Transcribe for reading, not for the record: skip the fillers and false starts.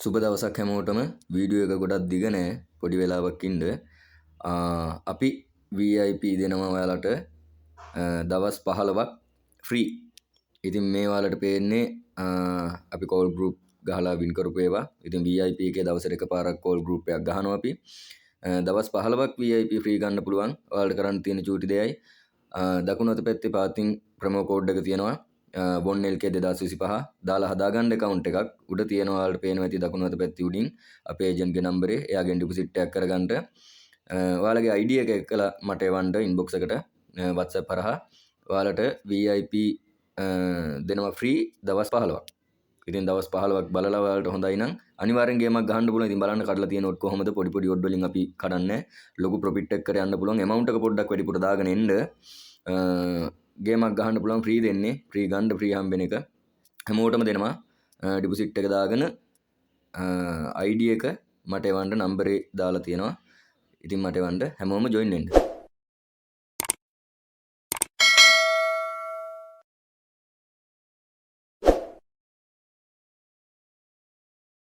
සුබ දවසක් හැමෝටම. වීඩියෝ එක ගොඩක් දිග නෑ, පොඩි වෙලාවක් ඉන්න. අපි VIP දෙනවා ඔයාලට දවස් 15ක් ෆ්‍රී. ඉතින් මේ ඔයාලට පේන්නේ අපි කෝල් ගෲප් ගහලා වින් කරපු ඒවා. ඉතින් VIP එකේ දවසට එකපාරක් කෝල් ගෲප් එකක් ගහනවා අපි. දවස් 15ක් VIP ෆ්‍රී ගන්න පුළුවන්. ඔයාලට කරන්න තියෙන චූටි දෙයයි දකුණු අත පැත්තේ පාතින් ප්‍රොමෝ කෝඩ් එක තියෙනවා. බොන් LK 2025 දාලා හදාගන්න account එකක් උඩ තියෙනවා. ඔයාලට පේනවා ඇති දකුණු අත පැත්තේ උඩින් අපේ ඒජන්ට් ගේ නම්බරේ. එයාගෙන් ඩිපොසිට් එකක් කරගන්න. ඔයාලගේ ID එක එක්කලා මට එවන්න inbox එකට WhatsApp හරහා. ඔයාලට VIP දෙනවා ෆ්‍රී දවස් 15ක්. ඉතින් දවස් 15ක් බලලා ඔයාලට හොඳයි නම් අනිවාර්යෙන් ගේමක් ගහන්න පුළුවන්. ඉතින් බලන්න කඩලා තියෙන ඔඩ් කොහොමද? පොඩි පොඩි ඔඩ් වලින් අපි කඩන්නේ. ලොකු ප්‍රොෆිට් එකක් කර යන්න පුළුවන්. amount එක පොඩ්ඩක් වැඩිපුර දාගෙන එන්න. ගේමක් ගහන්න පුළුවන්. ෆ්‍රී දෙන්නේ. ෆ්‍රී ගන්න ෆ්‍රී හම්බෙන එක හැමෝටම දෙනවා. ඩිපොසිට් එක දාගෙන ID එක මට එවන්න නම්බරේ දාලා තියෙනවා. ඉතින් මට එවන්න හැමෝම ජොයින් වෙන්න.